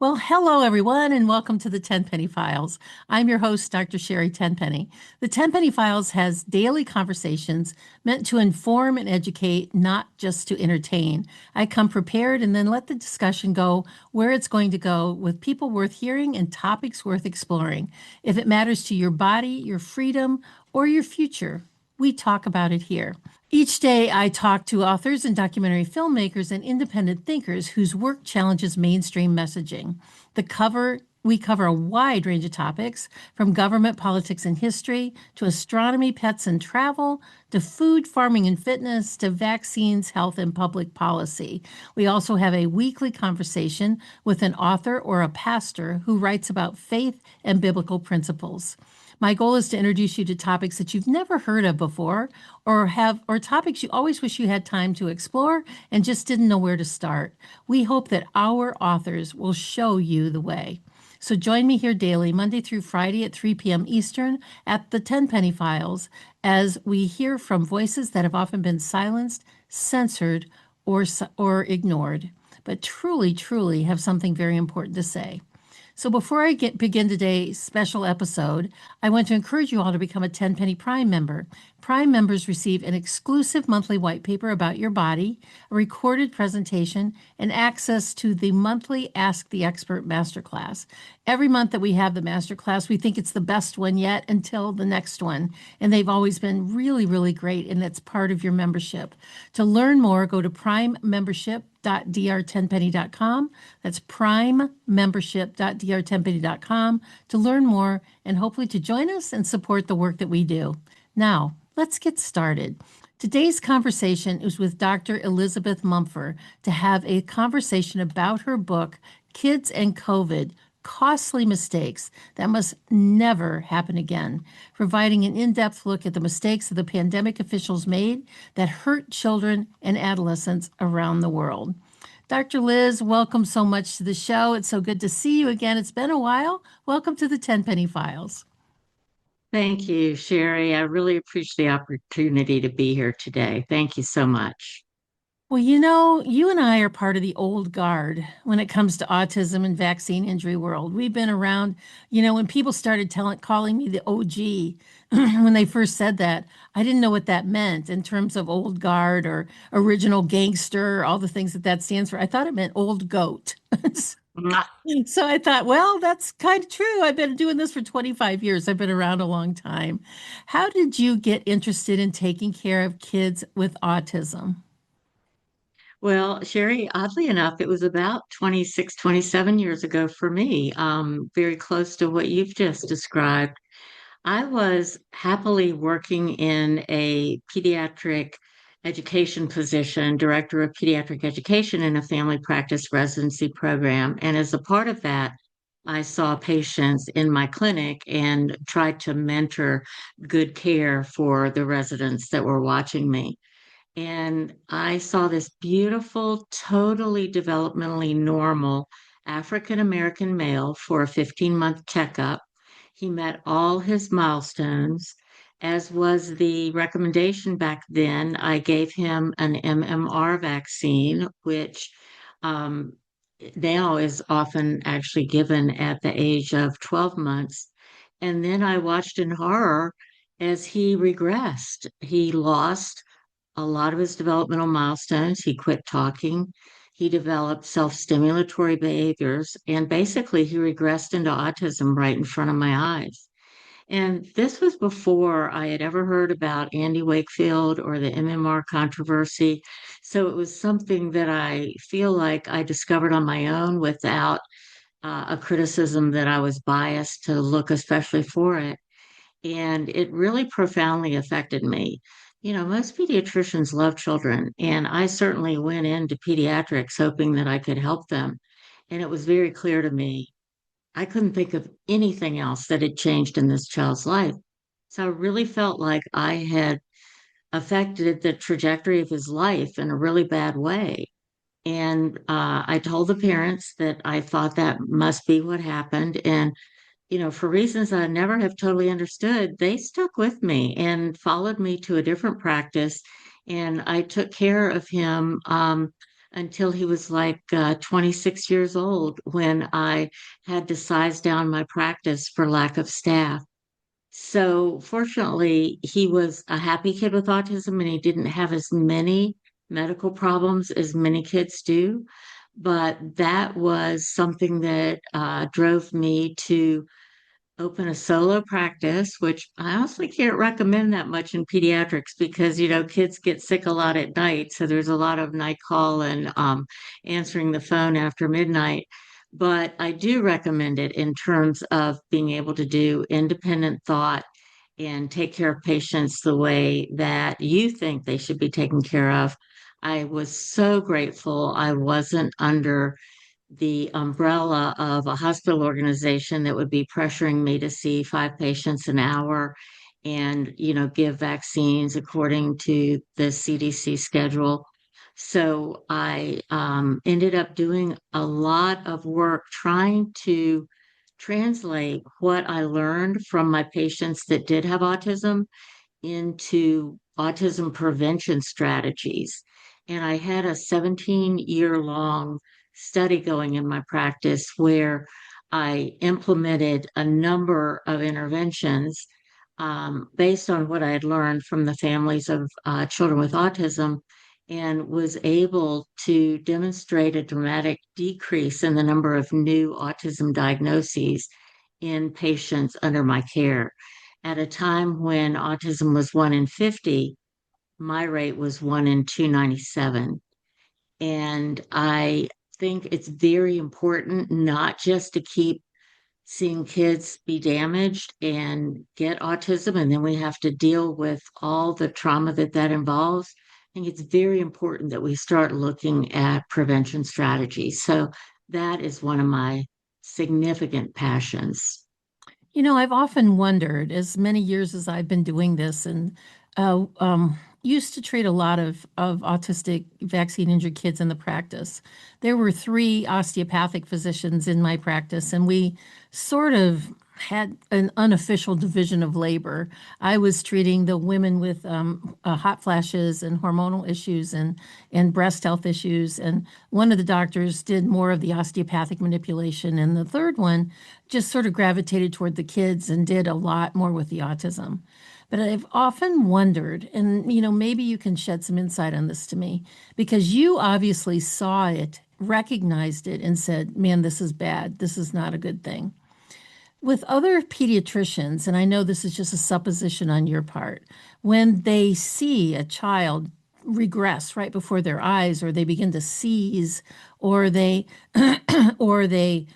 Well, hello everyone, and welcome to the Tenpenny Files. I'm your host, Dr. Sherry Tenpenny. The Tenpenny Files has daily conversations meant to inform and educate, not just to entertain. I come prepared and then let the discussion go where it's going to go with people worth hearing and topics worth exploring. If it matters to your body, your freedom, or your future, we talk about it here. Each day, I talk to authors and documentary filmmakers and independent thinkers whose work challenges mainstream messaging. We cover a wide range of topics, from government, politics, and history to astronomy, pets, and travel, to food, farming, and fitness, to vaccines, health, and public policy. We also have a weekly conversation with an author or a pastor who writes about faith and biblical principles. My goal is to introduce you to topics that you've never heard of before or topics you always wish you had time to explore and just didn't know where to start. We hope that our authors will show you the way. So join me here daily, Monday through Friday at 3 p.m. Eastern at the Tenpenny Files, as we hear from voices that have often been silenced, censored, or ignored, but truly have something very important to say. So before I begin today's special episode, I want to encourage you all to become a Tenpenny Prime member. Prime members receive an exclusive monthly white paper about your body, a recorded presentation, and access to the monthly Ask the Expert Masterclass. Every month that we have the masterclass, we think it's the best one yet until the next one. And they've always been really great, and it's part of your membership. To learn more, go to primemembership.drtenpenny.com. That's primemembership.drtenpenny.com to learn more and hopefully to join us and support the work that we do. Now, let's get started. Today's conversation is with Dr. Elizabeth Mumper to have a conversation about her book, Kids and COVID: Costly Mistakes That Must Never Happen Again, providing an in-depth look at the mistakes that the pandemic officials made that hurt children and adolescents around the world. Dr. Liz, welcome so much to the show. It's so good to see you again. It's been a while. Welcome to the Tenpenny Files. Thank you, Sherry. I really appreciate the opportunity to be here today. Thank you so much. Well, you and I are part of the old guard when it comes to autism and vaccine injury world. We've been around, when people started calling me the OG, when they first said that, I didn't know what that meant in terms of old guard or original gangster, all the things that stands for. I thought it meant old goat. Mwah. So I thought, well, that's kind of true. I've been doing this for 25 years. I've been around a long time. How did you get interested in taking care of kids with autism? Well, Sherry, oddly enough, it was about 26, 27 years ago for me, very close to what you've just described. I was happily working in a pediatric education position, director of pediatric education in a family practice residency program. And as a part of that, I saw patients in my clinic and tried to mentor good care for the residents that were watching me. And I saw this beautiful, totally developmentally normal African American male for a 15-month checkup. He met all his milestones, as was the recommendation back then. I gave him an MMR vaccine, which um, now is often actually given at the age of 12 months. And then I watched in horror as he regressed. He lost a lot of his developmental milestones. He quit talking. He developed self-stimulatory behaviors, and basically he regressed into autism right in front of my eyes. And this was before I had ever heard about Andy Wakefield or the MMR controversy. So it was something that I feel like I discovered on my own without a criticism that I was biased to look especially for it. And it really profoundly affected me. Most pediatricians love children, and I certainly went into pediatrics hoping that I could help them. And it was very clear to me, I couldn't think of anything else that had changed in this child's life. So I really felt like I had affected the trajectory of his life in a really bad way. And I told the parents that I thought that must be what happened. And for reasons I never have totally understood, they stuck with me and followed me to a different practice. And I took care of him until he was like 26 years old when I had to size down my practice for lack of staff. So fortunately, he was a happy kid with autism and he didn't have as many medical problems as many kids do. But that was something that drove me to open a solo practice, which I honestly can't recommend that much in pediatrics because, kids get sick a lot at night. So there's a lot of night call and answering the phone after midnight. But I do recommend it in terms of being able to do independent thought and take care of patients the way that you think they should be taken care of. I was so grateful I wasn't under the umbrella of a hospital organization that would be pressuring me to see 5 patients an hour and, give vaccines according to the CDC schedule. So I ended up doing a lot of work trying to translate what I learned from my patients that did have autism into autism prevention strategies. And I had a 17-year long study going in my practice where I implemented a number of interventions based on what I had learned from the families of children with autism and was able to demonstrate a dramatic decrease in the number of new autism diagnoses in patients under my care. At a time when autism was 1 in 50, my rate was 1 in 297. And I think it's very important not just to keep seeing kids be damaged and get autism, and then we have to deal with all the trauma that involves. I think it's very important that we start looking at prevention strategies. So that is one of my significant passions. I've often wondered, as many years as I've been doing this, and used to treat a lot of autistic vaccine injured kids in the practice. There were three osteopathic physicians in my practice, and we sort of had an unofficial division of labor. I was treating the women with hot flashes and hormonal issues and breast health issues. And one of the doctors did more of the osteopathic manipulation. And the third one just sort of gravitated toward the kids and did a lot more with the autism. But I've often wondered, and maybe you can shed some insight on this to me, because you obviously saw it, recognized it, and said, man, this is bad. This is not a good thing. With other pediatricians, and I know this is just a supposition on your part, when they see a child regress right before their eyes, or they begin to seize, or they, or they,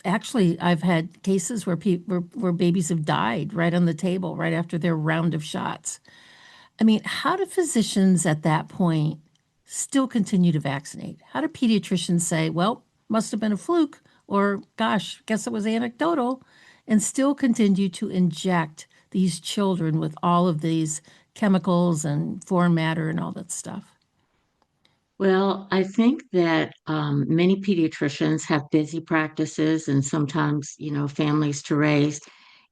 actually, I've had cases where babies have died right on the table, right after their round of shots. I mean, how do physicians at that point still continue to vaccinate? How do pediatricians say, well, must have been a fluke, or gosh, guess it was anecdotal, and still continue to inject these children with all of these chemicals and foreign matter and all that stuff? Well, I think that many pediatricians have busy practices and sometimes, families to raise,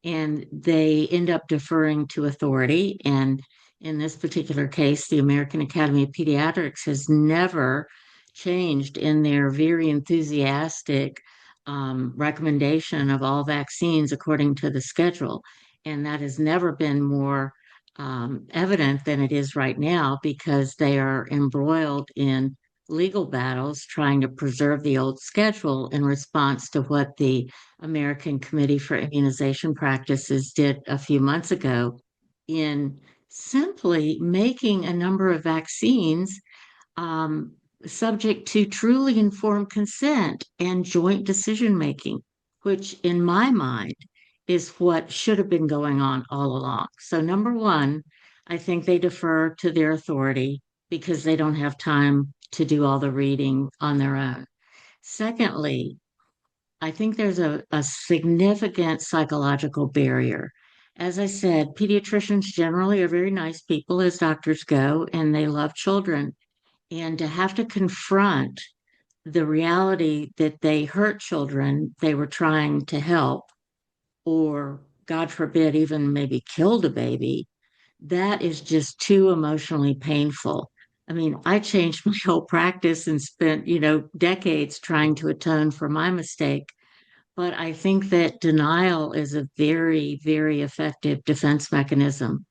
and they end up deferring to authority. And in this particular case, the American Academy of Pediatrics has never changed in their very enthusiastic recommendation of all vaccines according to the schedule. And that has never been more evident than it is right now because they are embroiled in legal battles trying to preserve the old schedule in response to what the American Committee for Immunization Practices did a few months ago in simply making a number of vaccines um, subject to truly informed consent and joint decision making, which in my mind is what should have been going on all along. So, number one, I think they defer to their authority because they don't have time to do all the reading on their own. Secondly, I think there's a significant psychological barrier. As I said, pediatricians generally are very nice people as doctors go, and they love children. And to have to confront the reality that they hurt children they were trying to help, or God forbid, even maybe killed a baby, that is just too emotionally painful. I mean, I changed my whole practice and spent, decades trying to atone for my mistake. But I think that denial is a very, very effective defense mechanism.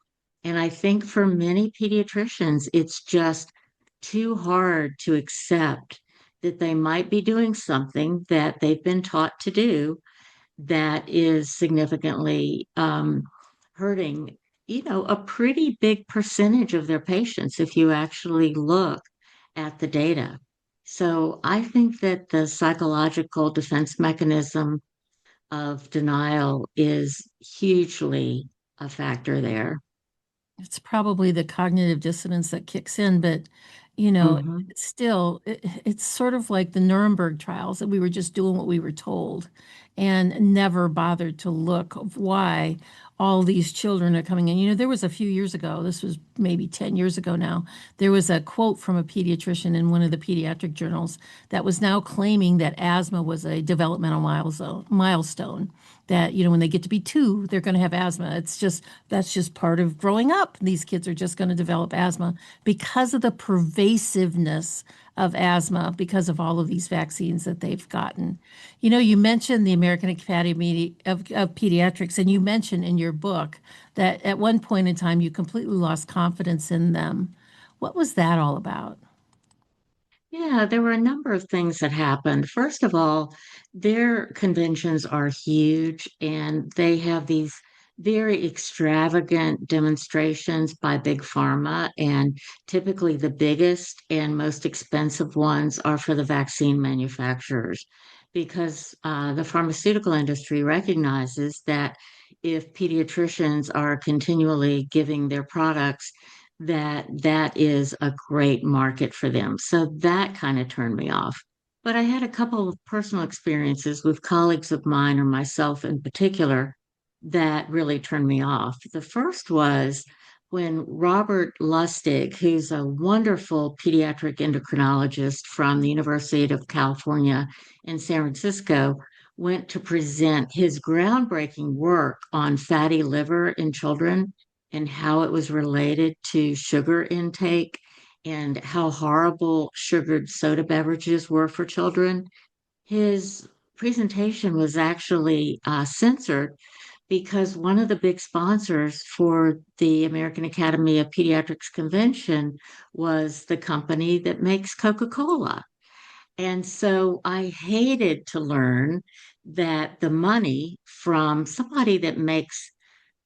And I think for many pediatricians, it's just too hard to accept that they might be doing something that they've been taught to do that is significantly hurting, a pretty big percentage of their patients if you actually look at the data. So I think that the psychological defense mechanism of denial is hugely a factor there. It's probably the cognitive dissonance that kicks in, but Hmm. it's still it's sort of like the Nuremberg trials that we were just doing what we were told and never bothered to look of why all these children are coming in. There was a few years ago, this was maybe 10 years ago now, there was a quote from a pediatrician in one of the pediatric journals that was now claiming that asthma was a developmental milestone, that when they get to be 2, they're going to have asthma. That's just part of growing up. These kids are just going to develop asthma because of the pervasiveness of asthma, because of all of these vaccines that they've gotten. You mentioned the American Academy of Pediatrics, and you mentioned in your book that at one point in time you completely lost confidence in them. What was that all about? Yeah, there were a number of things that happened. First of all, their conventions are huge and they have these very extravagant demonstrations by Big Pharma. And typically, the biggest and most expensive ones are for the vaccine manufacturers because the pharmaceutical industry recognizes that if pediatricians are continually giving their products, that is a great market for them. So that kind of turned me off. But I had a couple of personal experiences with colleagues of mine or myself in particular that really turned me off. The first was when Robert Lustig, who's a wonderful pediatric endocrinologist from the University of California in San Francisco, went to present his groundbreaking work on fatty liver in children and how it was related to sugar intake and how horrible sugared soda beverages were for children. His presentation was actually censored because one of the big sponsors for the American Academy of Pediatrics convention was the company that makes Coca-Cola. And so I hated to learn that the money from somebody that makes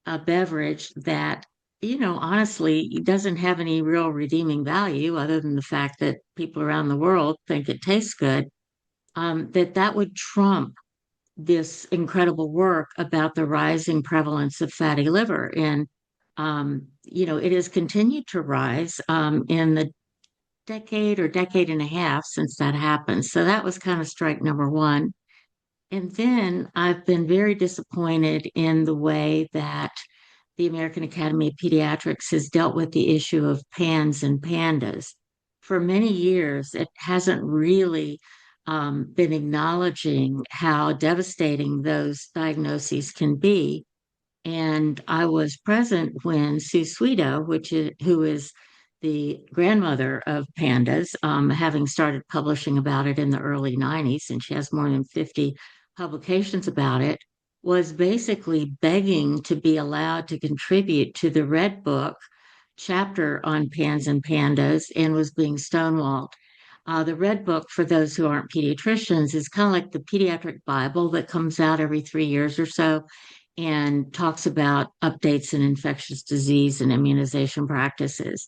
a beverage that, honestly, doesn't have any real redeeming value other than the fact that people around the world think it tastes good, that would trump this incredible work about the rising prevalence of fatty liver. And, it has continued to rise in the decade or decade and a half since that happened. So that was kind of strike number one. And then I've been very disappointed in the way that the American Academy of Pediatrics has dealt with the issue of PANS and PANDAS. For many years, it hasn't really been acknowledging how devastating those diagnoses can be. And I was present when Sue Sweeto, who is the grandmother of pandas, having started publishing about it in the early 90s, and she has more than 50 publications about it, was basically begging to be allowed to contribute to the Red Book chapter on pans and pandas and was being stonewalled. The Red Book, for those who aren't pediatricians, is kind of like the pediatric Bible that comes out every 3 years or so and talks about updates in infectious disease and immunization practices.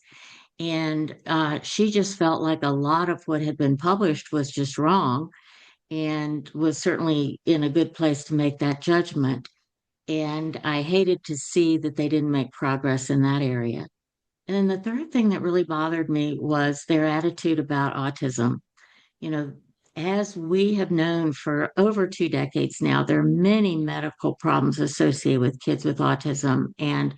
And she just felt like a lot of what had been published was just wrong and was certainly in a good place to make that judgment. And I hated to see that they didn't make progress in that area. And then the third thing that really bothered me was their attitude about autism. You know, as we have known for over 2 decades now, there are many medical problems associated with kids with autism. And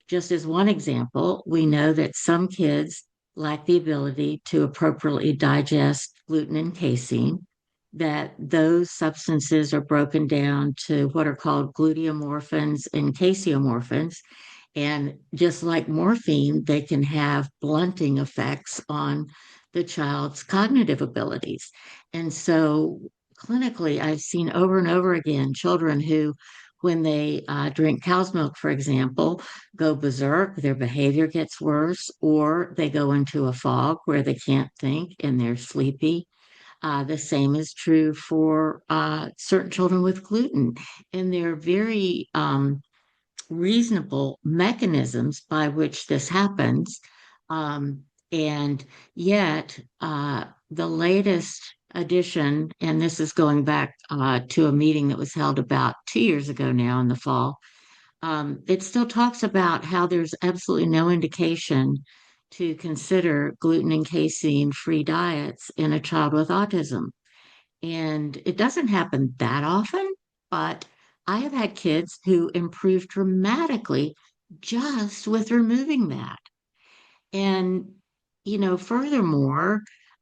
just as one example, we know that some kids lack the ability to appropriately digest gluten and casein, that those substances are broken down to what are called gluteomorphins and caseomorphins. And just like morphine, they can have blunting effects on the child's cognitive abilities. And so, clinically, I've seen over and over again children who, when they drink cow's milk, for example, go berserk, their behavior gets worse, or they go into a fog where they can't think and they're sleepy. The same is true for certain children with gluten, and they're very reasonable mechanisms by which this happens. Um, and yet, the latest addition, and this is going back to a meeting that was held about 2 years ago now in the fall, it still talks about how there's absolutely no indication to consider gluten and casein free diets in a child with autism. And it doesn't happen that often, but I have had kids who improved dramatically just with removing that. And, furthermore,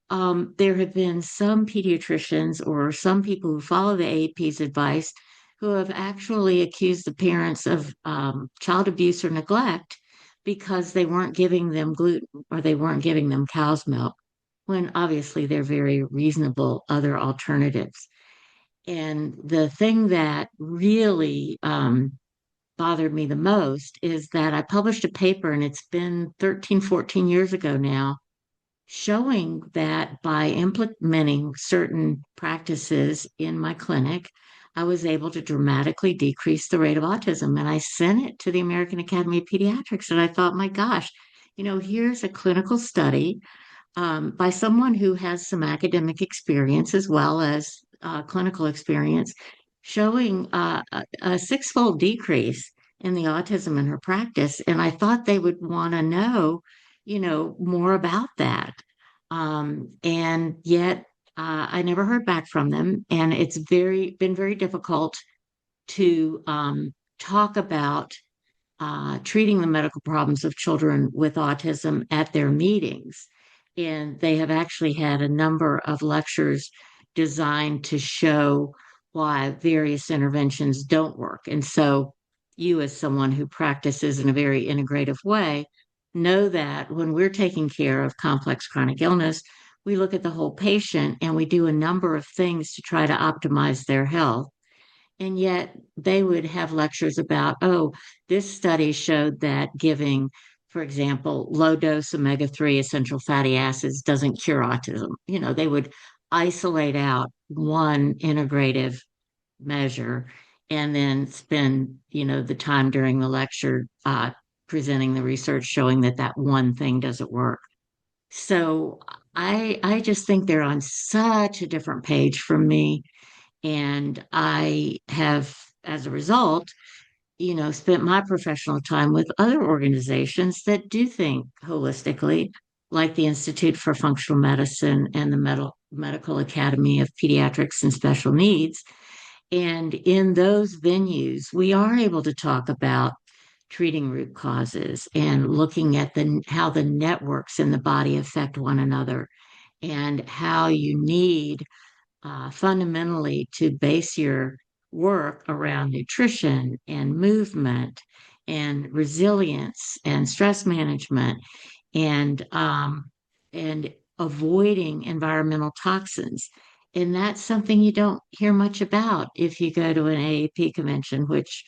there have been some pediatricians or some people who follow the AAP's advice who have actually accused the parents of child abuse or neglect because they weren't giving them gluten or they weren't giving them cow's milk, when obviously they're very reasonable other alternatives. And the thing that really bothered me the most is that I published a paper, and it's been 13, 14 years ago now, showing that by implementing certain practices in my clinic, I was able to dramatically decrease the rate of autism. And I sent it to the American Academy of Pediatrics. And I thought, my gosh, here's a clinical study by someone who has some academic experience as well as clinical experience, showing a six-fold decrease in the autism in her practice. And I thought they would want to know, more about that. And yet I never heard back from them. And it's been very difficult to talk about treating the medical problems of children with autism at their meetings. And they have actually had a number of lectures designed to show why various interventions don't work. And so, you, as someone who practices in a very integrative way, know that when we're taking care of complex chronic illness, we look at the whole patient and we do a number of things to try to optimize their health. And yet they would have lectures about, oh, this study showed that giving, for example, low dose omega-3 essential fatty acids doesn't cure autism. They would isolate out one integrative measure and then spend, the time during the lecture presenting the research showing that that one thing doesn't work. So I just think they're on such a different page from me. And I have, as a result, spent my professional time with other organizations that do think holistically, like the Institute for Functional Medicine and the Medical Academy of Pediatrics and Special Needs. And in those venues, we are able to talk about treating root causes and looking at how the networks in the body affect one another and how you need fundamentally to base your work around nutrition and movement and resilience and stress management and avoiding environmental toxins. And that's something you don't hear much about if you go to an AAP convention, which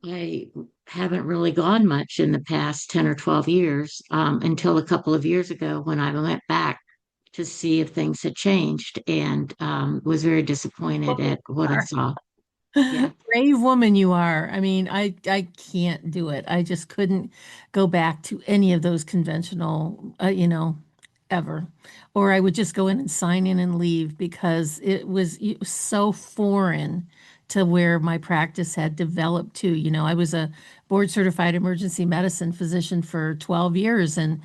I haven't really gone much in the past 10 or 12 years, until a couple of years ago when I went back to see if things had changed and was very disappointed at what I saw. Yeah. Brave woman you are. I mean, I can't do it. I just couldn't go back to any of those conventional, ever. Or I would just go in and sign in and leave because it was so foreign to where my practice had developed to. I was a board certified emergency medicine physician for 12 years and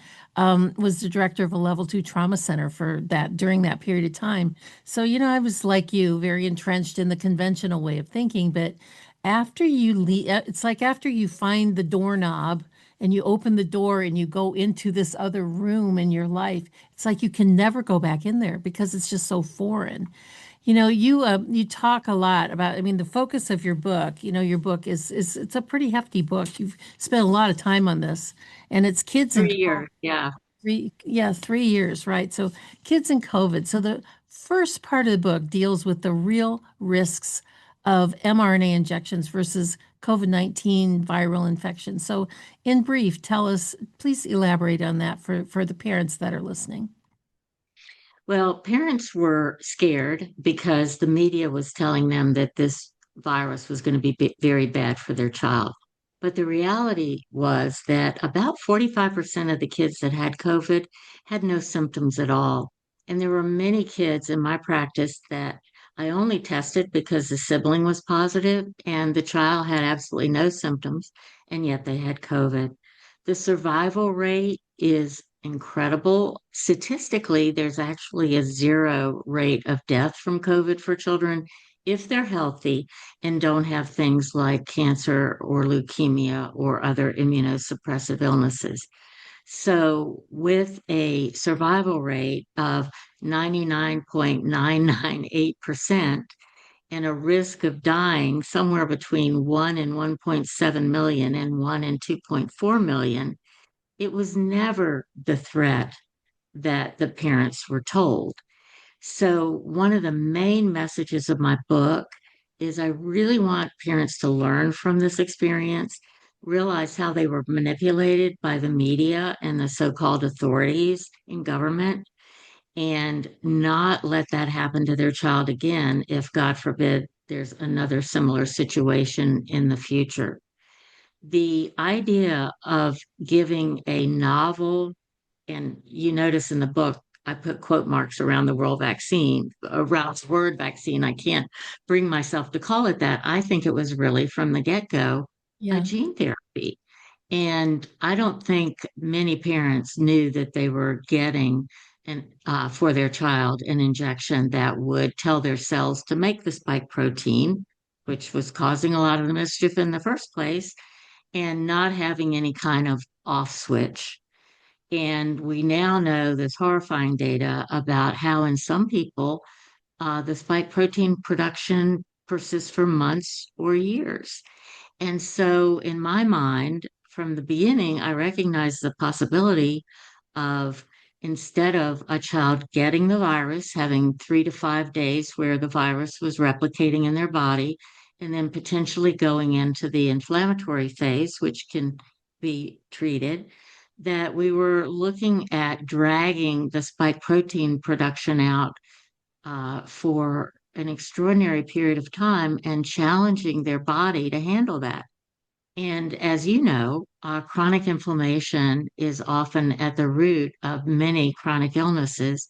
was the director of a level 2 trauma center for that during that period of time. So, I was like you, very entrenched in the conventional way of thinking. But after you leave, it's like after you find the doorknob and you open the door and you go into this other room in your life, it's like you can never go back in there because it's just so foreign. You talk a lot about, I mean, the focus of your book, your book is it's a pretty hefty book. You've spent a lot of time on this, and it's kids and 3 years, yeah. 3 years, right? So kids and COVID. So the first part of the book deals with the real risks of mRNA injections versus COVID-19 viral infection. So in brief, tell us, please elaborate on that for the parents that are listening. Well, parents were scared because the media was telling them that this virus was going to be very bad for their child. But the reality was that about 45% of the kids that had COVID had no symptoms at all. And there were many kids in my practice that I only tested because the sibling was positive and the child had absolutely no symptoms, and yet they had COVID. The survival rate is incredible. Statistically, there's actually a zero rate of death from COVID for children if they're healthy and don't have things like cancer or leukemia or other immunosuppressive illnesses. So, with a survival rate of 99.998% and a risk of dying somewhere between 1 and 1.7 million and 1 and 2.4 million, it was never the threat that the parents were told. So, one of the main messages of my book is I really want parents to learn from this experience, realize how they were manipulated by the media and the so called authorities in government, and not let that happen to their child again if, God forbid, there's another similar situation in the future. The idea of giving a novel, and you notice in the book, I put quote marks around the word vaccine, around the word vaccine. I can't bring myself to call it that. I think it was really from the get go a Yeah. gene therapy. And I don't think many parents knew that they were getting for their child an injection that would tell their cells to make the spike protein, which was causing a lot of the mischief in the first place, and not having any kind of off switch. And we now know this horrifying data about how, in some people, the spike protein production persists for months or years. And so, in my mind, from the beginning, I recognized the possibility of, instead of a child getting the virus, having 3 to 5 days where the virus was replicating in their body, and then potentially going into the inflammatory phase, which can be treated, that we were looking at dragging the spike protein production out for an extraordinary period of time and challenging their body to handle that. And as you know, chronic inflammation is often at the root of many chronic illnesses.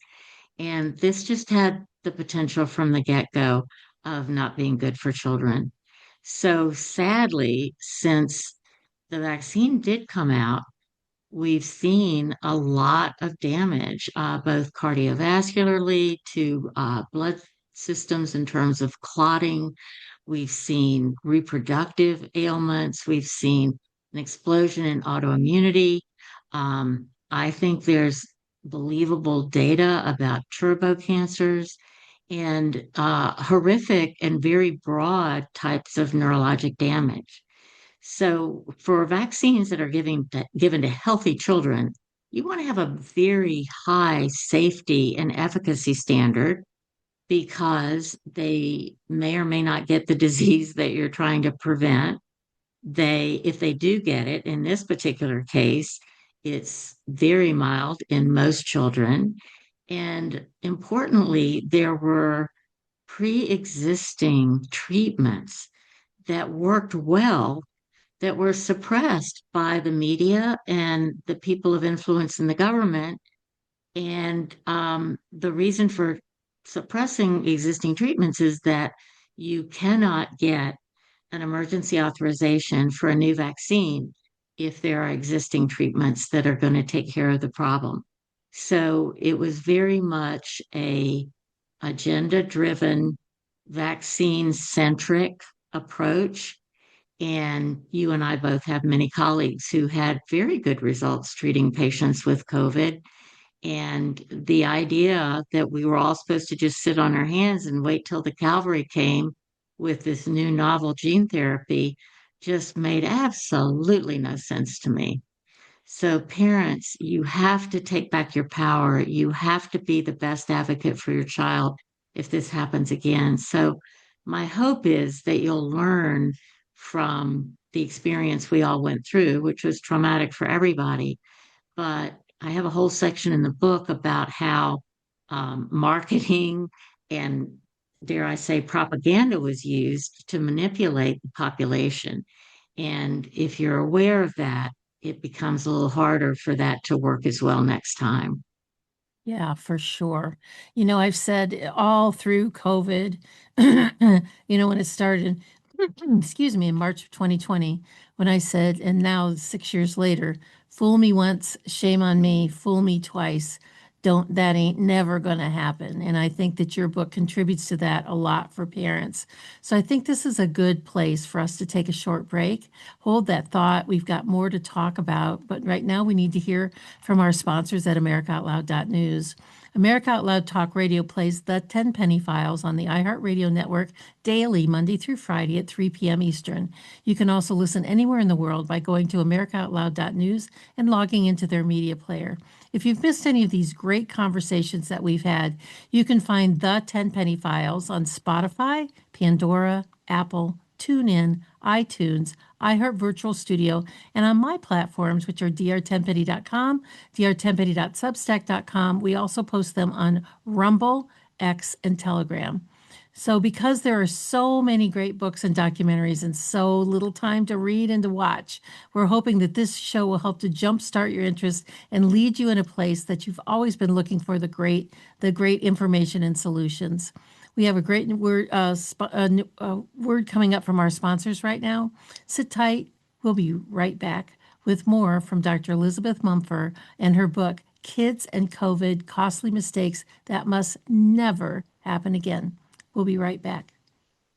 And this just had the potential from the get go of not being good for children. So sadly, since the vaccine did come out, we've seen a lot of damage, both cardiovascularly to blood systems in terms of clotting. We've seen reproductive ailments. We've seen an explosion in autoimmunity. I think there's believable data about turbo cancers and horrific and very broad types of neurologic damage. So, for vaccines that are given to healthy children, you want to have a very high safety and efficacy standard because they may or may not get the disease that you're trying to prevent. If they do get it, in this particular case, it's very mild in most children. And importantly, there were pre-existing treatments that worked well that were suppressed by the media and the people of influence in the government. And the reason for suppressing existing treatments is that you cannot get an emergency authorization for a new vaccine if there are existing treatments that are going to take care of the problem. So it was very much a agenda driven, vaccine centric approach. And you and I both have many colleagues who had very good results treating patients with COVID. And the idea that we were all supposed to just sit on our hands and wait till the cavalry came with this new novel gene therapy just made absolutely no sense to me. So, parents, you have to take back your power. You have to be the best advocate for your child if this happens again. So, my hope is that you'll learn from the experience we all went through, which was traumatic for everybody. But I have a whole section in the book about how marketing and, dare I say, propaganda was used to manipulate the population. And if you're aware of that, it becomes a little harder for that to work as well next time. Yeah, for sure. I've said all through COVID, when it started, excuse me, in March of 2020, when I said, and now 6 years later, fool me once, shame on me, fool me twice. That ain't never going to happen. And I think that your book contributes to that a lot for parents. So I think this is a good place for us to take a short break. Hold that thought. We've got more to talk about, but right now we need to hear from our sponsors at AmericaOutloud.news. America Out Loud Talk Radio plays the 10 Penny Files on the iHeartRadio network daily, Monday through Friday at 3 p.m. Eastern. You can also listen anywhere in the world by going to AmericaOutloud.news and logging into their media player. If you've missed any of these great conversations that we've had, you can find the 10 Penny Files on Spotify, Pandora, Apple, TuneIn, iTunes, iHeart Virtual Studio, and on my platforms, which are dr10penny.com, dr10penny.substack.com. We also post them on Rumble, X, and Telegram. So because there are so many great books and documentaries and so little time to read and to watch, we're hoping that this show will help to jumpstart your interest and lead you in a place that you've always been looking for the great information and solutions. We have a great word coming up from our sponsors right now. Sit tight. We'll be right back with more from Dr. Elizabeth Mumper and her book, Kids and COVID, Costly Mistakes That Must Never Happen Again. We'll be right back.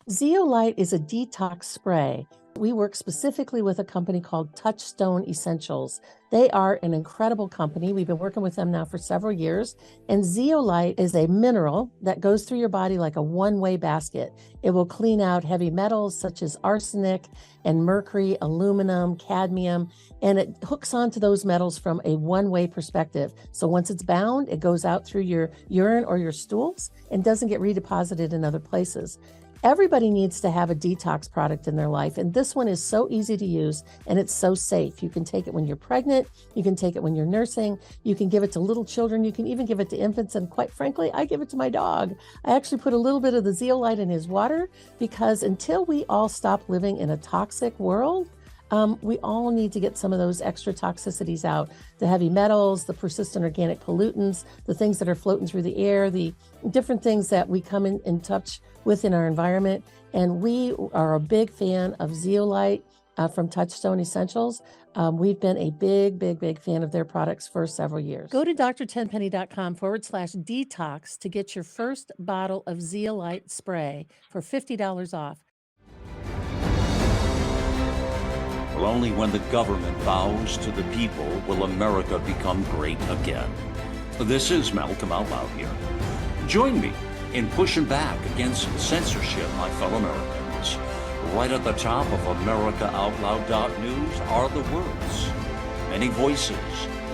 Zeolite is a detox spray. We work specifically with a company called Touchstone Essentials. They are an incredible company. We've been working with them now for several years. And zeolite is a mineral that goes through your body like a one-way basket. It will clean out heavy metals such as arsenic and mercury, aluminum, cadmium, and it hooks onto those metals from a one-way perspective. So once it's bound, it goes out through your urine or your stools and doesn't get redeposited in other places. Everybody needs to have a detox product in their life, and this one is so easy to use and it's so safe. You can take it when you're pregnant, you can take it when you're nursing, you can give it to little children, you can even give it to infants, and quite frankly, I give it to my dog. I actually put a little bit of the zeolite in his water because until we all stop living in a toxic world, we all need to get some of those extra toxicities out. The heavy metals, the persistent organic pollutants, the things that are floating through the air, the different things that we come in touch with in our environment. And we are a big fan of zeolite from Touchstone Essentials. We've been a big fan of their products for several years. Go to dr10penny.com/detox to get your first bottle of zeolite spray for $50 off. Well, only when the government bows to the people will America become great again. This is Malcolm Out Loud here. Join me in pushing back against censorship, my fellow Americans. Right at the top of AmericaOutloud.news are the words, many voices,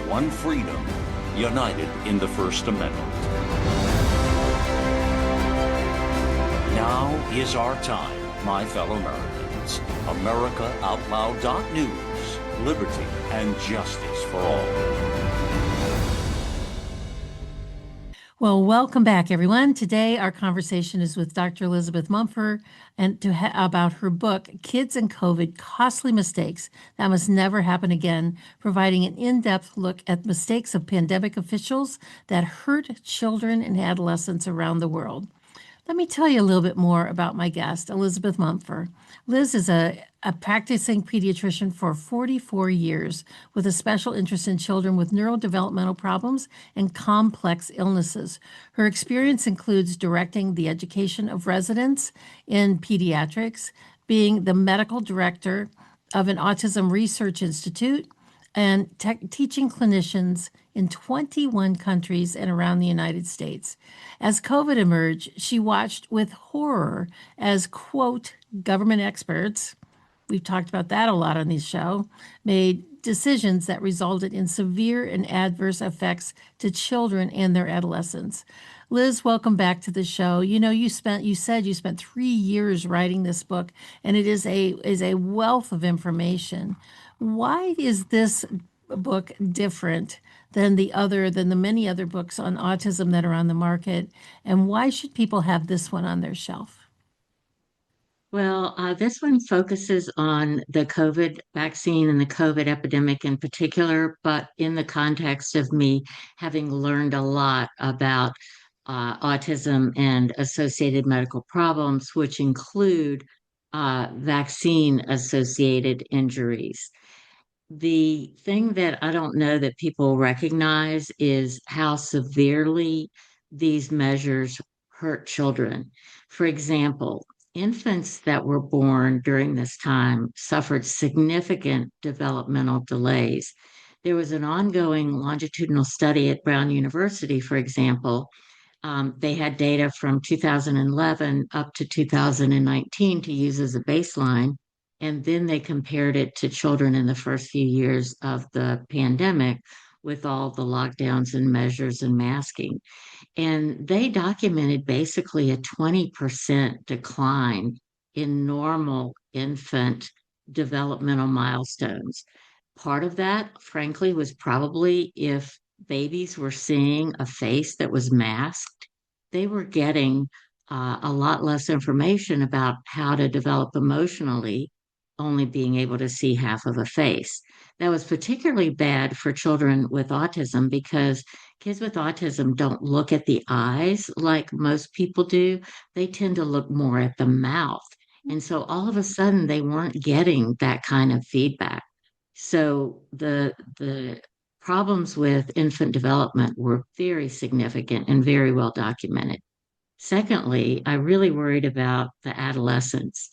one freedom, united in the First Amendment. Now is our time, my fellow Americans. AmericaOutloud.news, liberty and justice for all. Well, welcome back, everyone. Today, our conversation is with Dr. Elizabeth Mumper and about her book, Kids and COVID, Costly Mistakes That Must Never Happen Again, providing an in-depth look at mistakes of pandemic officials that hurt children and adolescents around the world. Let me tell you a little bit more about my guest, Elizabeth Mumper. Liz is a practicing pediatrician for 44 years with a special interest in children with neurodevelopmental problems and complex illnesses. Her experience includes directing the education of residents in pediatrics, being the medical director of an autism research institute, and teaching clinicians in 21 countries and around the United States. As COVID emerged, she watched with horror as, quote, government experts, we've talked about that a lot on this show, made decisions that resulted in severe and adverse effects to children and their adolescents. Liz, welcome back to the show. You said you spent 3 years writing this book, and it is a wealth of information. Why is this book different than the many other books on autism that are on the market? And why should people have this one on their shelf? Well, this one focuses on the COVID vaccine and the COVID epidemic in particular, but in the context of me having learned a lot about autism and associated medical problems, which include vaccine associated injuries. The thing that I don't know that people recognize is how severely these measures hurt children. For example, infants that were born during this time suffered significant developmental delays. There was an ongoing longitudinal study at Brown University, for example. They had data from 2011 up to 2019 to use as a baseline. And then they compared it to children in the first few years of the pandemic with all the lockdowns and measures and masking. And they documented basically a 20% decline in normal infant developmental milestones. Part of that, frankly, was probably if babies were seeing a face that was masked, they were getting a lot less information about how to develop emotionally, only being able to see half of a face. That was particularly bad for children with autism because kids with autism don't look at the eyes like most people do. They tend to look more at the mouth. And so all of a sudden, they weren't getting that kind of feedback. So the problems with infant development were very significant and very well documented. Secondly, I really worried about the adolescents.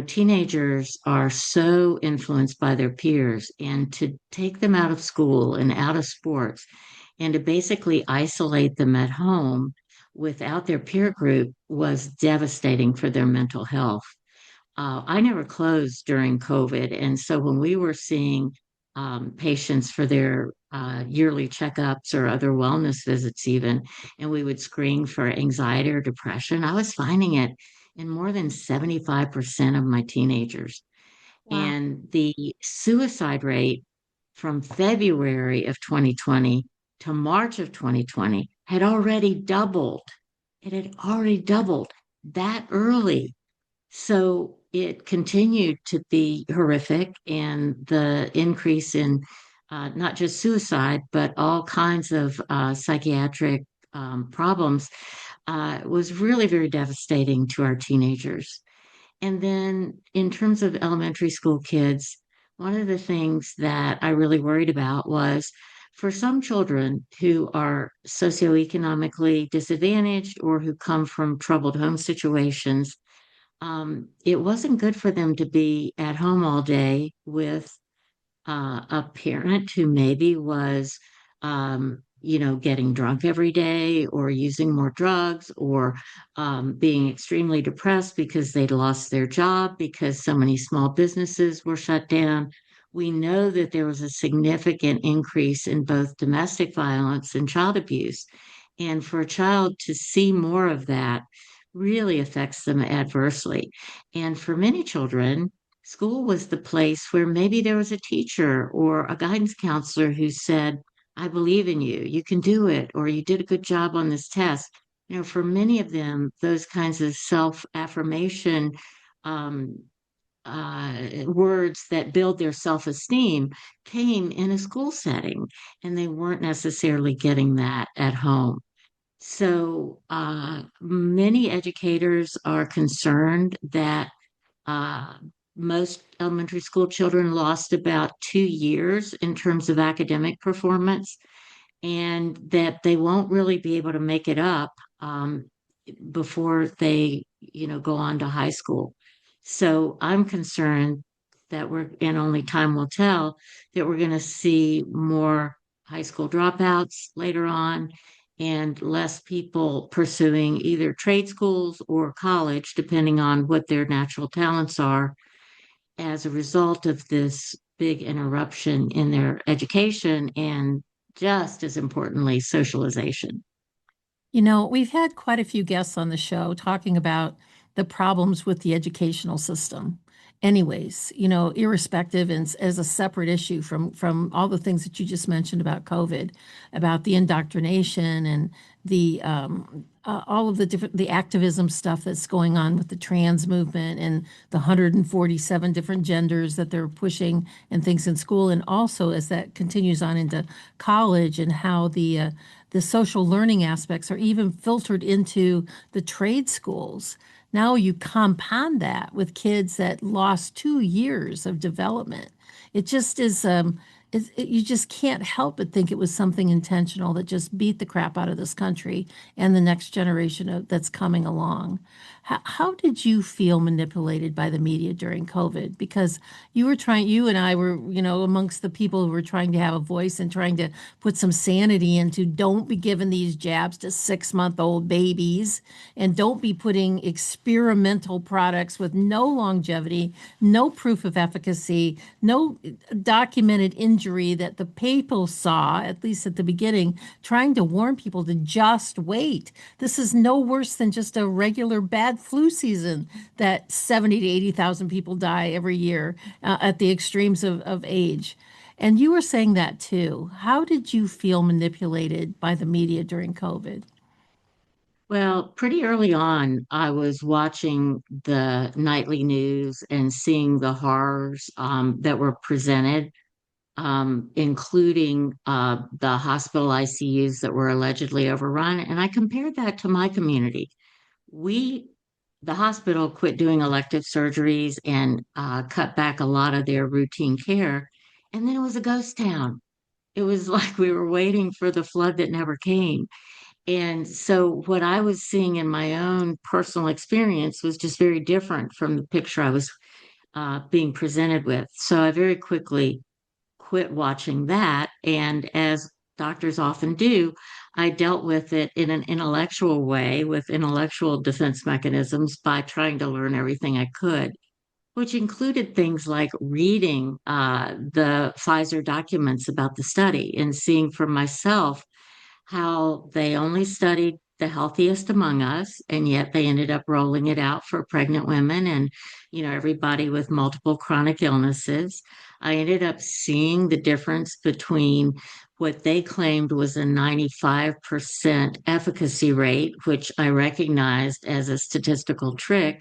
Teenagers are so influenced by their peers, and to take them out of school and out of sports and to basically isolate them at home without their peer group was devastating for their mental health. I never closed during COVID. And so when we were seeing patients for their yearly checkups or other wellness visits, even, and we would screen for anxiety or depression, I was finding it in more than 75% of my teenagers. Wow. And the suicide rate from February of 2020 to March of 2020 had already doubled. It had already doubled that early. So it continued to be horrific, and the increase in not just suicide, but all kinds of psychiatric problems was really very devastating to our teenagers. And then, in terms of elementary school kids, one of the things that I really worried about was for some children who are socioeconomically disadvantaged or who come from troubled home situations, it wasn't good for them to be at home all day with a parent who maybe was, getting drunk every day or using more drugs or being extremely depressed because they'd lost their job because so many small businesses were shut down. We know that there was a significant increase in both domestic violence and child abuse. And for a child to see more of that really affects them adversely. And for many children, school was the place where maybe there was a teacher or a guidance counselor who said, I believe in you, you can do it, or you did a good job on this test. For many of them, those kinds of self affirmation um, words that build their self esteem came in a school setting, and they weren't necessarily getting that at home. So many educators are concerned that uh, most elementary school children lost about 2 years in terms of academic performance, and that they won't really be able to make it up before they, go on to high school. So I'm concerned and only time will tell, that we're going to see more high school dropouts later on and less people pursuing either trade schools or college, depending on what their natural talents are, as a result of this big interruption in their education and, just as importantly, socialization. We've had quite a few guests on the show talking about the problems with the educational system. Anyways, irrespective and as a separate issue from all the things that you just mentioned about COVID, about the indoctrination and the all of the activism stuff that's going on with the trans movement and the 147 different genders that they're pushing and things in school, and also as that continues on into college and how the social learning aspects are even filtered into the trade schools. Now you compound that with kids that lost 2 years of development. It just is, you just can't help but think it was something intentional that just beat the crap out of this country and the next generation that's coming along. How did you feel manipulated by the media during COVID? Because you and I were, amongst the people who were trying to have a voice and trying to put some sanity into don't be giving these jabs to 6-month-old babies and don't be putting experimental products with no longevity, no proof of efficacy, no documented injury that the people saw, at least at the beginning, trying to warn people to just wait. This is no worse than just a regular bad flu season that 70 to 80,000 people die every year at the extremes of age. And you were saying that too. How did you feel manipulated by the media during COVID? Well, pretty early on, I was watching the nightly news and seeing the horrors that were presented, including the hospital ICUs that were allegedly overrun. And I compared that to my community. We, the hospital, quit doing elective surgeries and cut back a lot of their routine care. And then it was a ghost town. It was like we were waiting for the flood that never came. And so, what I was seeing in my own personal experience was just very different from the picture I was being presented with. So, I very quickly quit watching that. And as doctors often do, I dealt with it in an intellectual way with intellectual defense mechanisms by trying to learn everything I could, which included things like reading the Pfizer documents about the study and seeing for myself how they only studied the healthiest among us, and yet they ended up rolling it out for pregnant women and, everybody with multiple chronic illnesses. I ended up seeing the difference between what they claimed was a 95% efficacy rate, which I recognized as a statistical trick,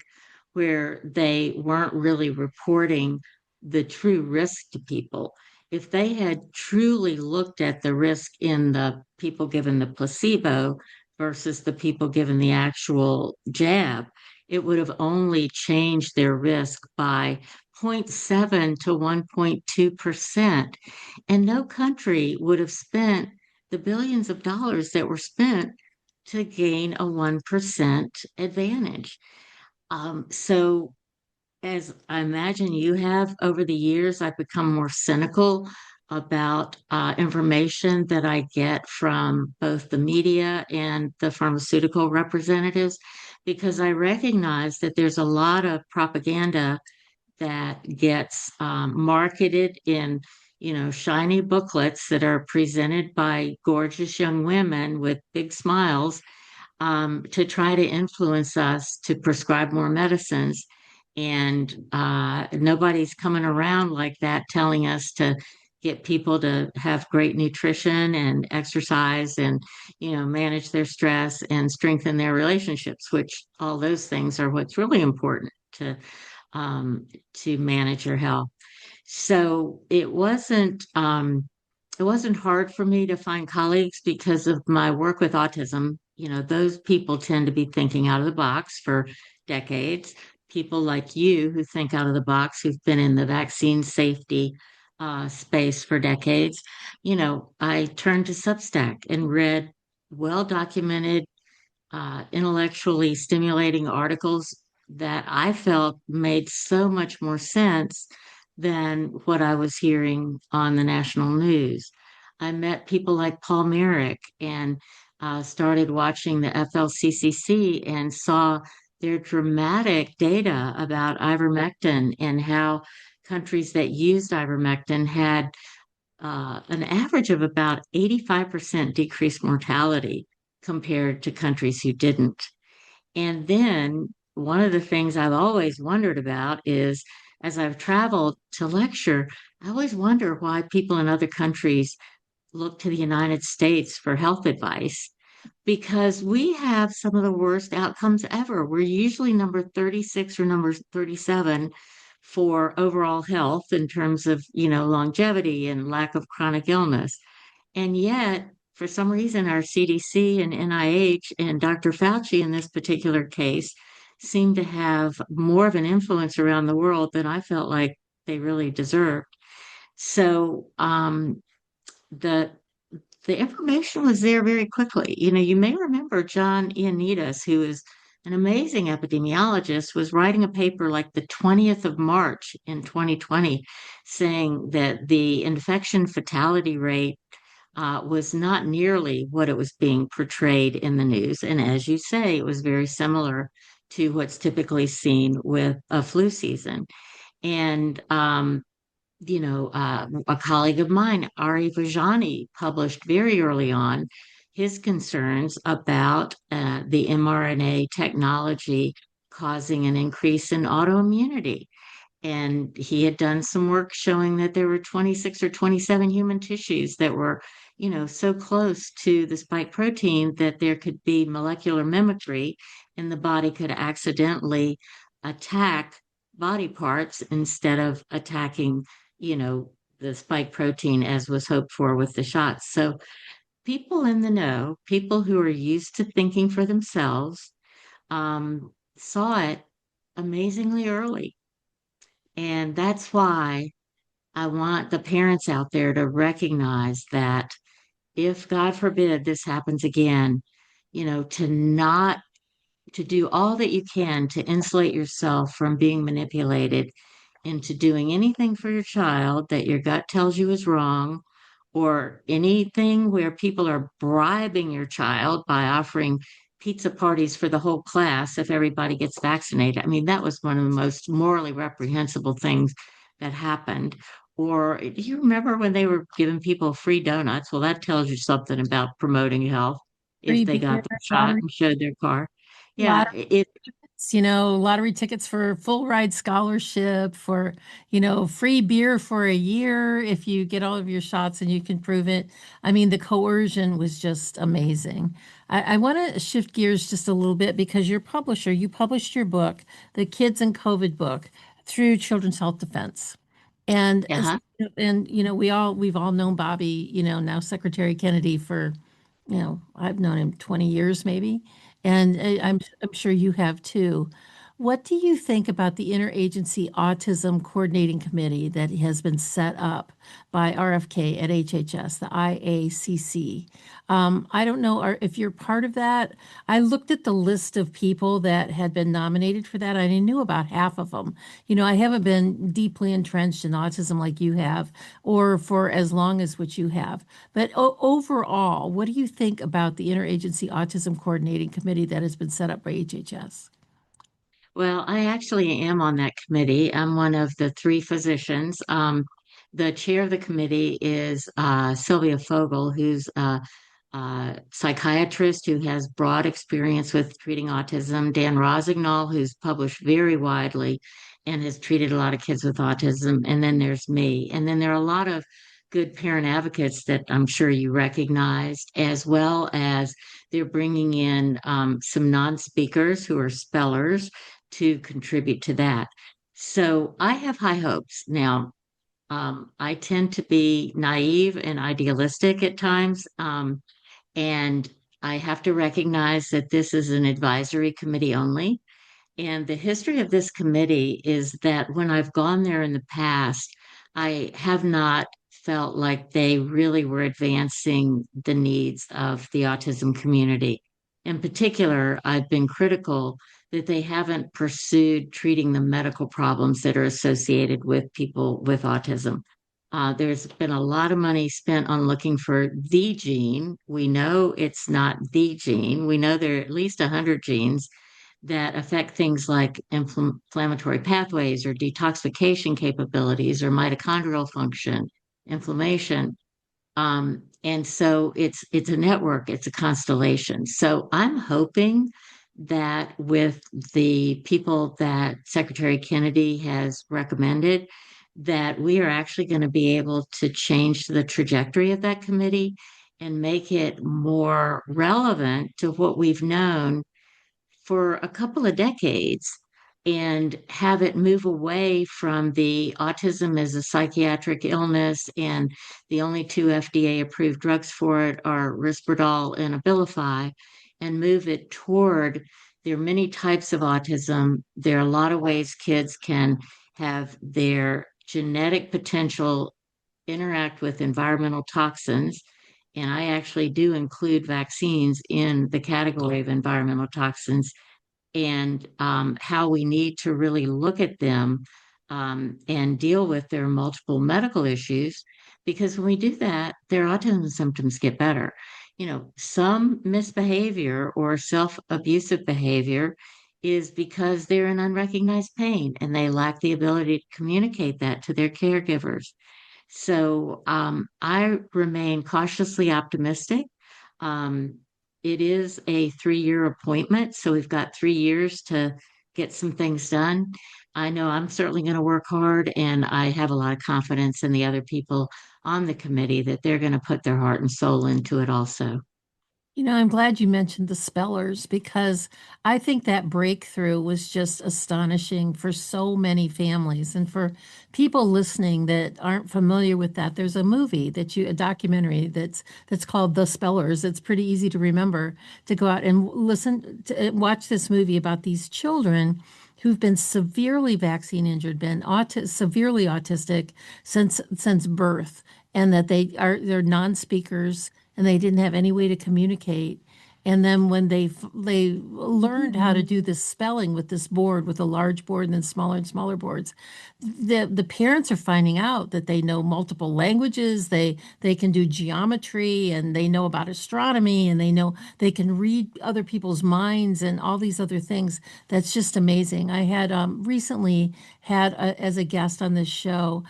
where they weren't really reporting the true risk to people. If they had truly looked at the risk in the people given the placebo versus the people given the actual jab, it would have only changed their risk by zero point 0.7 to 1.2%. And no country would have spent the billions of dollars that were spent to gain a 1% advantage. So as I imagine you have over the years, I've become more cynical about information that I get from both the media and the pharmaceutical representatives, because I recognize that there's a lot of propaganda that gets marketed in, shiny booklets that are presented by gorgeous young women with big smiles to try to influence us to prescribe more medicines. And nobody's coming around like that telling us to get people to have great nutrition and exercise and, manage their stress and strengthen their relationships, which all those things are what's really important to manage your health. So it wasn't hard for me to find colleagues because of my work with autism. Those people tend to be thinking out of the box for decades. People like you who think out of the box, who've been in the vaccine safety space for decades. I turned to Substack and read well documented, intellectually stimulating articles that I felt made so much more sense than what I was hearing on the national news. I met people like Paul Merrick and started watching the FLCCC and saw their dramatic data about ivermectin and how countries that used ivermectin had an average of about 85% decreased mortality compared to countries who didn't. And then one of the things I've always wondered about is as I've traveled to lecture, I always wonder why people in other countries look to the United States for health advice because we have some of the worst outcomes ever. We're usually number 36 or number 37 for overall health in terms of, longevity and lack of chronic illness. And yet, for some reason, our CDC and NIH and Dr. Fauci in this particular case seem to have more of an influence around the world than I felt like they really deserved. So the the information was there very quickly. You may remember John Ioannidis, who is an amazing epidemiologist, was writing a paper like the 20th of March in 2020 saying that the infection fatality rate was not nearly what it was being portrayed in the news. And as you say, it was very similar to what's typically seen with a flu season. And a colleague of mine, Ari Vajani, published very early on his concerns about the mRNA technology causing an increase in autoimmunity. And he had done some work showing that there were 26 or 27 human tissues that were, so close to the spike protein that there could be molecular mimicry and the body could accidentally attack body parts instead of attacking, the spike protein as was hoped for with the shots. So people in the know, people who are used to thinking for themselves, saw it amazingly early. And that's why I want the parents out there to recognize that if, God forbid, this happens again, to not to do all that you can to insulate yourself from being manipulated into doing anything for your child that your gut tells you is wrong, or anything where people are bribing your child by offering pizza parties for the whole class if everybody gets vaccinated. I mean, that was one of the most morally reprehensible things that happened. Or do you remember when they were giving people free donuts? Well, that tells you something about promoting health if Free they beer, got the shot lottery, and showed their car. Yeah, lottery tickets, lottery tickets for full ride scholarship, for, free beer for a year if you get all of your shots and you can prove it. I mean, the coercion was just amazing. I want to shift gears just a little bit because your publisher, you published your book, the Kids and COVID book, through Children's Health Defense. And uh-huh. we've all known Bobby, now Secretary Kennedy for, I've known him 20 years maybe, and I'm sure you have too. What do you think about the Interagency Autism Coordinating Committee that has been set up by RFK at HHS, the IACC? I don't know if you're part of that. I looked at the list of people that had been nominated for that. I knew about half of them. I haven't been deeply entrenched in autism like you have, or for as long as what you have. But overall, what do you think about the Interagency Autism Coordinating Committee that has been set up by HHS? Well, I actually am on that committee. I'm one of the three physicians. The chair of the committee is Sylvia Fogel, who's a psychiatrist who has broad experience with treating autism. Dan Rosignol, who's published very widely and has treated a lot of kids with autism. And then there's me. And then there are a lot of good parent advocates that I'm sure you recognized, as well as they're bringing in some non-speakers who are spellers to contribute to that. So I have high hopes. Now, I tend to be naive and idealistic at times. And I have to recognize that this is an advisory committee only. And the history of this committee is that when I've gone there in the past, I have not felt like they really were advancing the needs of the autism community. In particular, I've been critical that they haven't pursued treating the medical problems that are associated with people with autism. There's been a lot of money spent on looking for the gene. We know it's not the gene. We know there are at least 100 genes that affect things like inflammatory pathways or detoxification capabilities or mitochondrial function, inflammation. And so it's a network, it's a constellation. So I'm hoping that with the people that Secretary Kennedy has recommended, that we are actually going to be able to change the trajectory of that committee and make it more relevant to what we've known for a couple of decades and have it move away from the autism as a psychiatric illness and the only two FDA approved drugs for it are Risperdal and Abilify and move it toward there are many types of autism. There are a lot of ways kids can have their genetic potential interact with environmental toxins. And I actually do include vaccines in the category of environmental toxins and how we need to really look at them and deal with their multiple medical issues. Because when we do that, their autism symptoms get better. You know, some misbehavior or self abusive behavior is because they're in unrecognized pain and they lack the ability to communicate that to their caregivers. So I remain cautiously optimistic. Um, it is a 3-year appointment, so we've got 3 years to get some things done. I know I'm certainly going to work hard, and I have a lot of confidence in the other people on the committee that they're going to put their heart and soul into it also. I'm glad you mentioned the spellers because I think that breakthrough was just astonishing for so many families. And for people listening that aren't familiar with that, there's a documentary that's called The Spellers. It's pretty easy to remember to go out and watch this movie about these children who've been severely vaccine injured, been severely autistic since birth, and that they're non-speakers and they didn't have any way to communicate. And then when they learned how to do this spelling with this board, with a large board and then smaller and smaller boards, the parents are finding out that they know multiple languages, they can do geometry, and they know about astronomy, and they can read other people's minds and all these other things. That's just amazing. I had recently had as a guest on this show,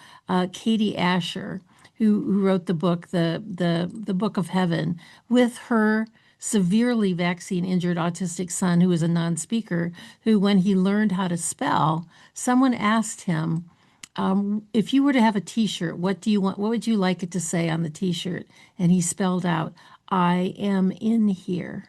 Katie Asher, who wrote the book, the Book of Heaven, with her severely vaccine injured autistic son who was a non-speaker, who, when he learned how to spell, someone asked him, if you were to have a t-shirt, what do you want? What would you like it to say on the t-shirt? And he spelled out, "I am in here,"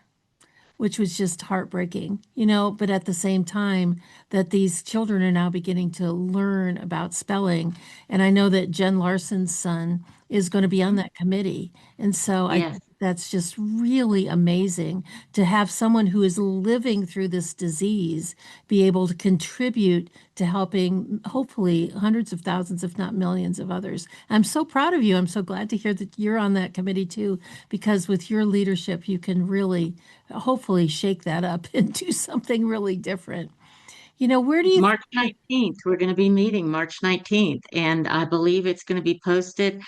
which was just heartbreaking, but at the same time that these children are now beginning to learn about spelling. And I know that Jen Larson's son is going to be on that committee. And so I Yes. think that's just really amazing to have someone who is living through this disease be able to contribute to helping hopefully hundreds of thousands, if not millions of others. I'm so proud of you. I'm so glad to hear that you're on that committee too, because with your leadership, you can really hopefully shake that up and do something really different. Where do you March 19th, we're going to be meeting March 19th, and I believe it's going to be posted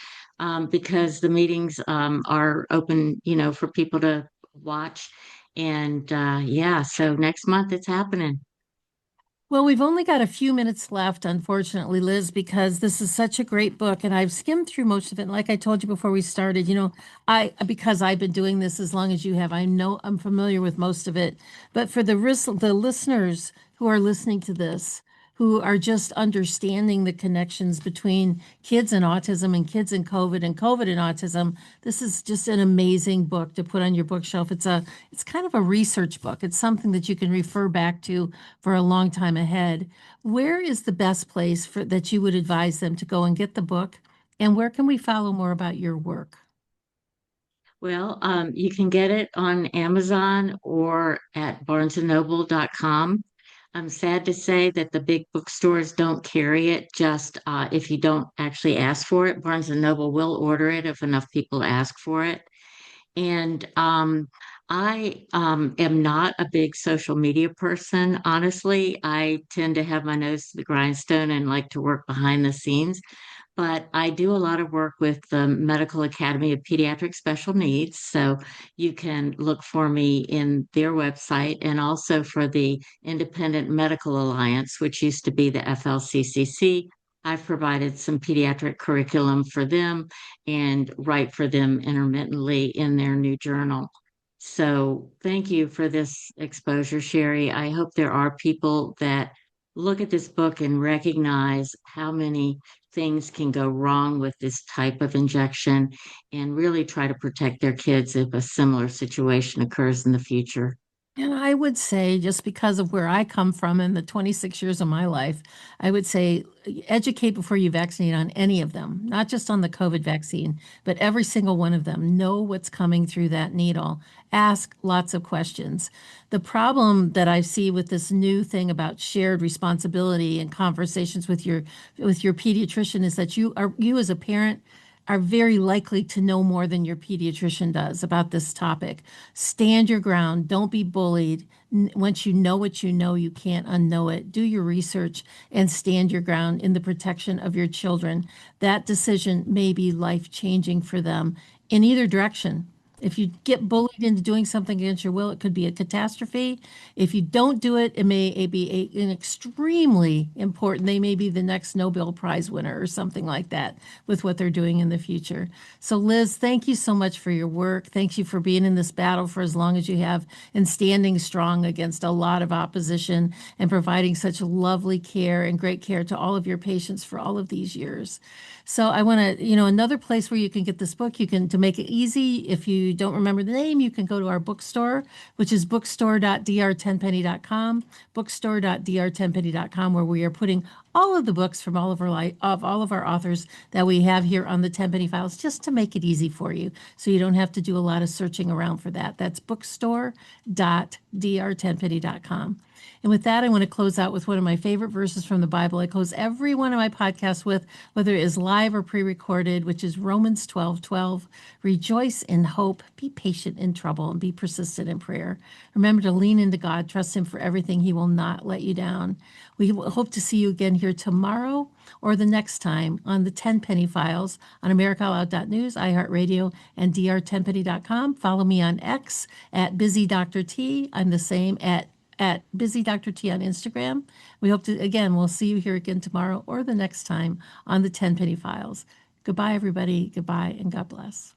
because the meetings are open, for people to watch. And yeah, so next month it's happening. Well, we've only got a few minutes left, unfortunately, Liz, because this is such a great book, and I've skimmed through most of it. And like I told you before we started, because I've been doing this as long as you have, I know I'm familiar with most of it. But for the listeners who are listening to this, who are just understanding the connections between kids and autism and kids and COVID and COVID and autism, this is just an amazing book to put on your bookshelf. It's kind of a research book. It's something that you can refer back to for a long time ahead. Where is the best place that you would advise them to go and get the book? And where can we follow more about your work? Well, you can get it on Amazon or at barnesandnoble.com. I'm sad to say that the big bookstores don't carry it, just if you don't actually ask for it. Barnes and Noble will order it if enough people ask for it. And I am not a big social media person. Honestly, I tend to have my nose to the grindstone and like to work behind the scenes. But I do a lot of work with the Medical Academy of Pediatric Special Needs. So you can look for me in their website and also for the Independent Medical Alliance, which used to be the FLCCC. I've provided some pediatric curriculum for them and write for them intermittently in their new journal. So thank you for this exposure, Sherry. I hope there are people that look at this book and recognize how many things can go wrong with this type of injection and really try to protect their kids if a similar situation occurs in the future. And I would say, just because of where I come from in the 26 years of my life, I would say educate before you vaccinate on any of them, not just on the COVID vaccine, but every single one of them. Know what's coming through that needle. Ask lots of questions. The problem that I see with this new thing about shared responsibility and conversations with your pediatrician is that you as a parent are very likely to know more than your pediatrician does about this topic. Stand your ground. Don't be bullied. Once you know what you know, you can't unknow it. Do your research and stand your ground in the protection of your children. That decision may be life-changing for them in either direction. If you get bullied into doing something against your will, it could be a catastrophe. If you don't do it, it may be an extremely important, they may be the next Nobel Prize winner or something like that with what they're doing in the future. So Liz, thank you so much for your work. Thank you for being in this battle for as long as you have and standing strong against a lot of opposition and providing such lovely care and great care to all of your patients for all of these years. So I want to, another place where you can get this book, to make it easy, if you don't remember the name, you can go to our bookstore, which is bookstore.dr10penny.com, bookstore.dr10penny.com, where we are putting all of the books from all of our authors that we have here on the 10 Penny Files, just to make it easy for you, so you don't have to do a lot of searching around for that. That's bookstore.dr10penny.com. And with that, I want to close out with one of my favorite verses from the Bible. I close every one of my podcasts with, whether it is live or pre-recorded, which is Romans 12:12. Rejoice in hope, be patient in trouble, and be persistent in prayer. Remember to lean into God, trust Him for everything. He will not let you down. We hope to see you again here tomorrow or the next time on the 10 Penny Files on AmericaOutloud.news, iHeartRadio, and dr10penny.com. Follow me on X at BusyDrT. I'm the same at Busy Dr. T on Instagram. We hope to, again, we'll see you here again tomorrow or the next time on the 10 Penny Files. Goodbye, everybody. Goodbye, and God bless.